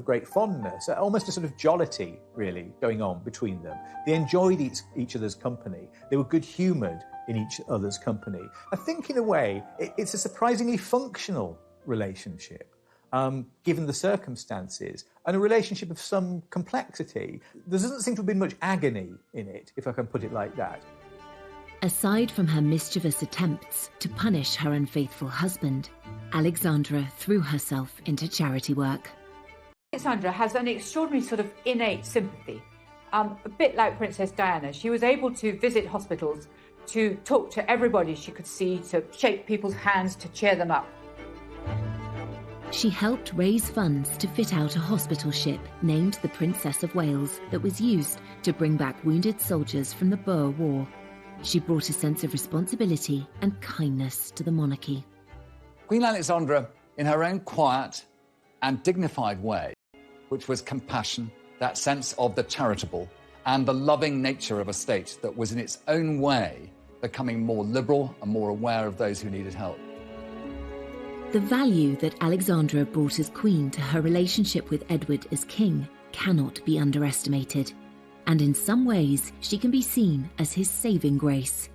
great fondness, almost a sort of jollity, really, going on between them. They enjoyed each other's company. They were good-humoured in each other's company. I think, in a way, it's a surprisingly functional relationship, given the circumstances, and a relationship of some complexity. There doesn't seem to have been much agony in it, if I can put it like that. Aside from her mischievous attempts to punish her unfaithful husband, Alexandra threw herself into charity work. Alexandra has an extraordinary sort of innate sympathy. A bit like Princess Diana, she was able to visit hospitals, to talk to everybody she could see, to shake people's hands, to cheer them up. She helped raise funds to fit out a hospital ship named the Princess of Wales that was used to bring back wounded soldiers from the Boer War. She brought a sense of responsibility and kindness to the monarchy. Queen Alexandra, in her own quiet and dignified way, which was compassion, that sense of the charitable, and the loving nature of a state that was in its own way becoming more liberal and more aware of those who needed help. The value that Alexandra brought as queen to her relationship with Edward as king cannot be underestimated, and in some ways she can be seen as his saving grace.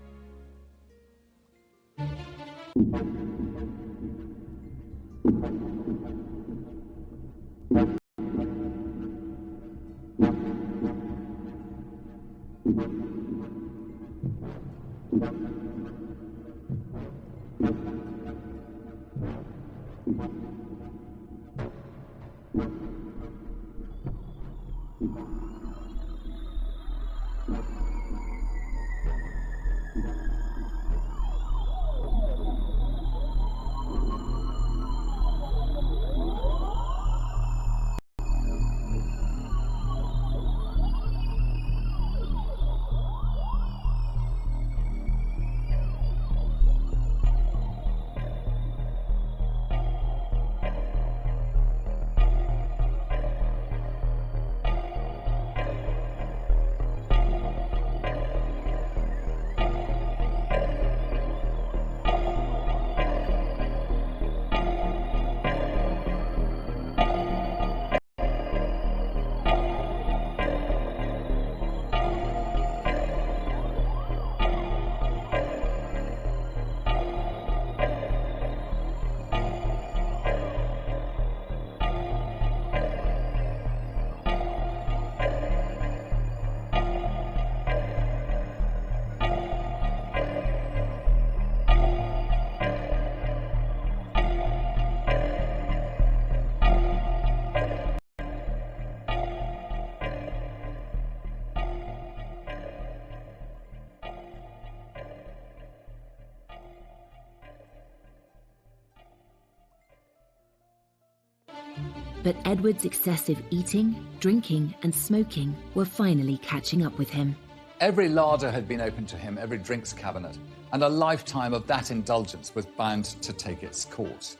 But Edward's excessive eating, drinking, and smoking were finally catching up with him. Every larder had been opened to him, every drinks cabinet, and a lifetime of that indulgence was bound to take its course.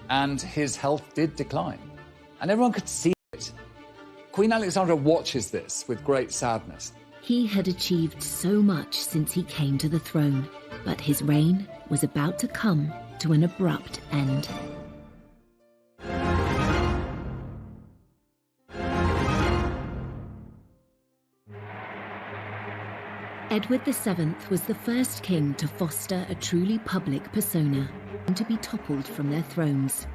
And his health did decline. And everyone could see Queen Alexandra watches this with great sadness. He had achieved so much since he came to the throne, but his reign was about to come to an abrupt end. Edward VII was the first king to foster a truly public persona and to be toppled from their thrones.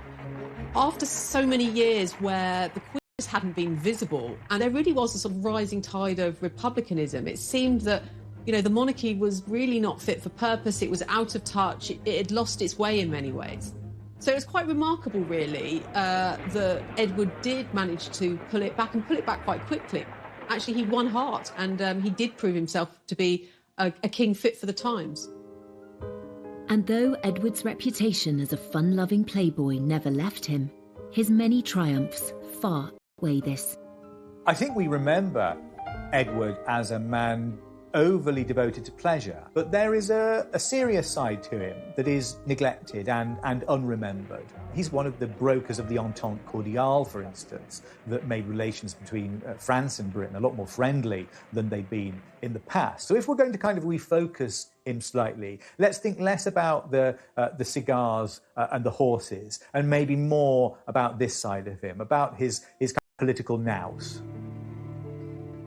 After so many years where the Queen just hadn't been visible, and there really was a sort of rising tide of republicanism, it seemed that, you know, the monarchy was really not fit for purpose, it was out of touch, it had lost its way in many ways. So it was quite remarkable, really, that Edward did manage to pull it back quite quickly. Actually, he won heart, and he did prove himself to be a king fit for the times. And though Edward's reputation as a fun-loving playboy never left him, his many triumphs far outweigh this. I think we remember Edward as a man overly devoted to pleasure, but there is a serious side to him that is neglected and unremembered. He's one of the brokers of the Entente Cordiale, for instance, that made relations between France and Britain a lot more friendly than they'd been in the past. So if we're going to kind of refocus him slightly, let's think less about the cigars and the horses, and maybe more about this side of him, about his kind of political nous.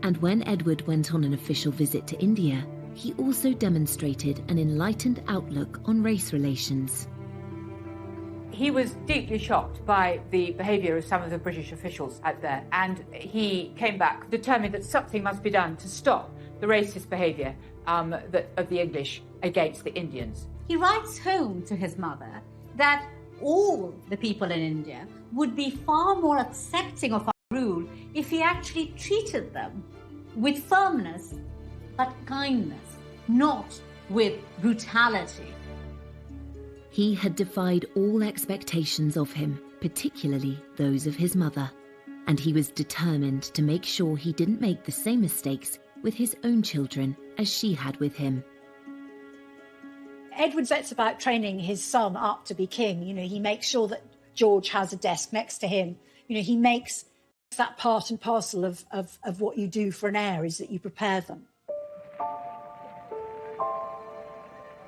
And when Edward went on an official visit to India, he also demonstrated an enlightened outlook on race relations. He was deeply shocked by the behaviour of some of the British officials out there, and he came back determined that something must be done to stop the racist behaviour of the English against the Indians. He writes home to his mother that all the people in India would be far more accepting of our rule if he actually treated them with firmness but kindness, not with brutality. He had defied all expectations of him, particularly those of his mother, and he was determined to make sure he didn't make the same mistakes with his own children as she had with him. Edward sets about training his son up to be king. You know, he makes sure that George has a desk next to him. You know, he makes that part and parcel of what you do for an heir, is that you prepare them.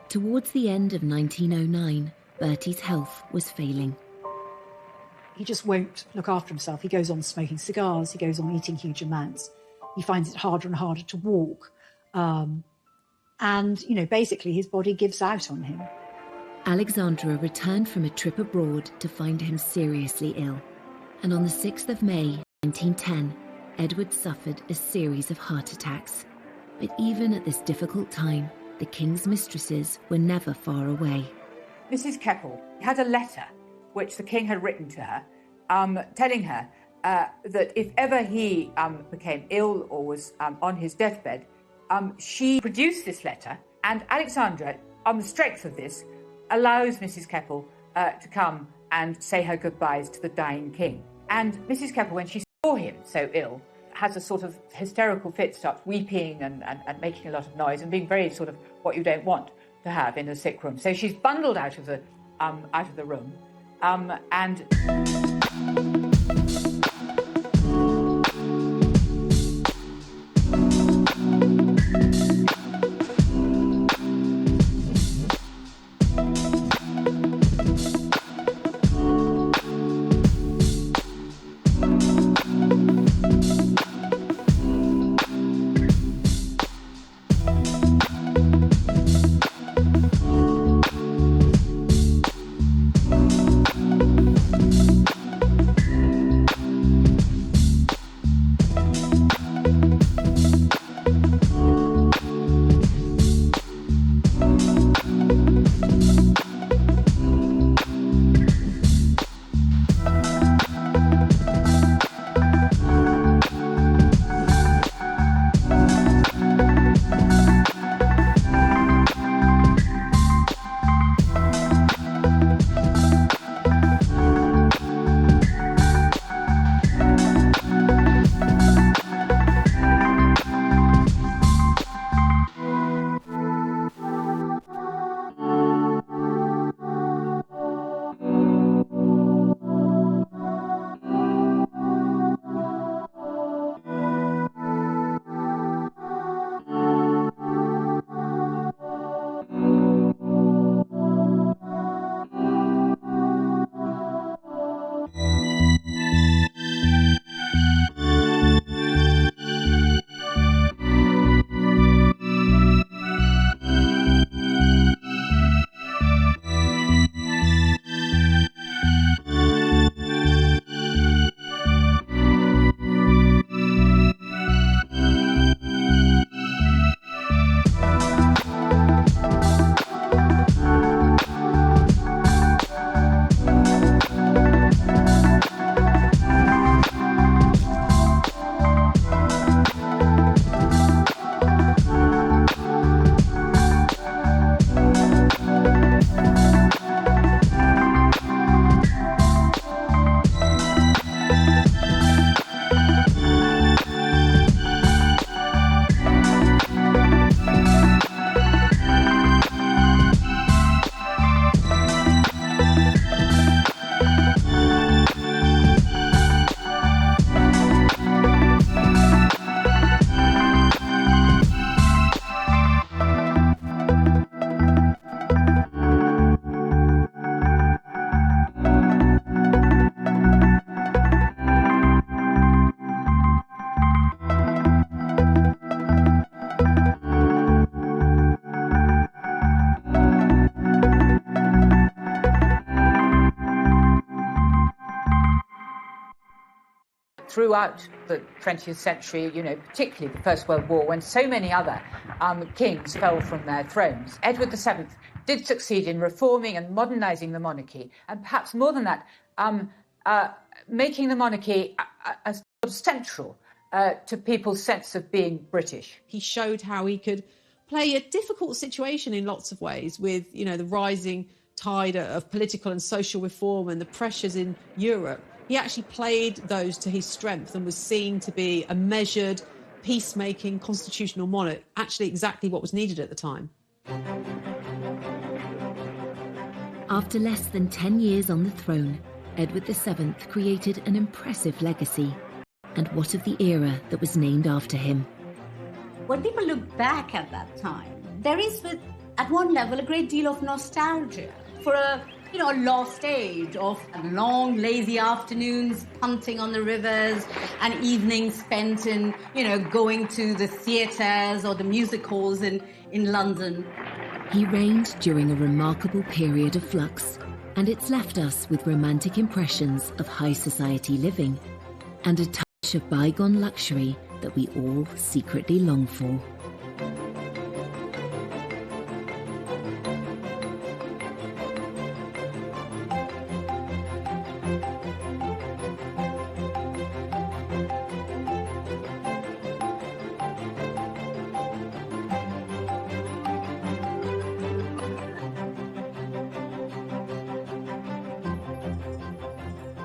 Towards the end of 1909, Bertie's health was failing. He just won't look after himself. He goes on smoking cigars. He goes on eating huge amounts. He finds it harder and harder to walk. And, you know, basically his body gives out on him. Alexandra returned from a trip abroad to find him seriously ill. And on the 6th of May, 1910, Edward suffered a series of heart attacks. But even at this difficult time, the king's mistresses were never far away. Mrs. Keppel had a letter which the king had written to her, telling her that if ever he became ill or was on his deathbed, she produced this letter, and Alexandra, on the strength of this, allows Mrs. Keppel to come and say her goodbyes to the dying king. And Mrs. Keppel, when she saw him so ill, has a sort of hysterical fit, starts weeping and making a lot of noise and being very sort of what you don't want to have in a sick room. So she's bundled out of the room, and throughout the 20th century, particularly the First World War, when so many other kings fell from their thrones, Edward VII did succeed in reforming and modernising the monarchy, and perhaps more than that, making the monarchy as central to people's sense of being British. He showed how he could play a difficult situation in lots of ways with, the rising tide of political and social reform and the pressures in Europe. He actually played those to his strength and was seen to be a measured, peacemaking, constitutional monarch, actually exactly what was needed at the time. After less than 10 years on the throne, Edward VII created an impressive legacy. And what of the era that was named after him? When people look back at that time, there is, at one level, a great deal of nostalgia for a lost age of long, lazy afternoons punting on the rivers and evenings spent in, going to the theatres or the music halls in London. He reigned during a remarkable period of flux, and it's left us with romantic impressions of high society living and a touch of bygone luxury that we all secretly long for.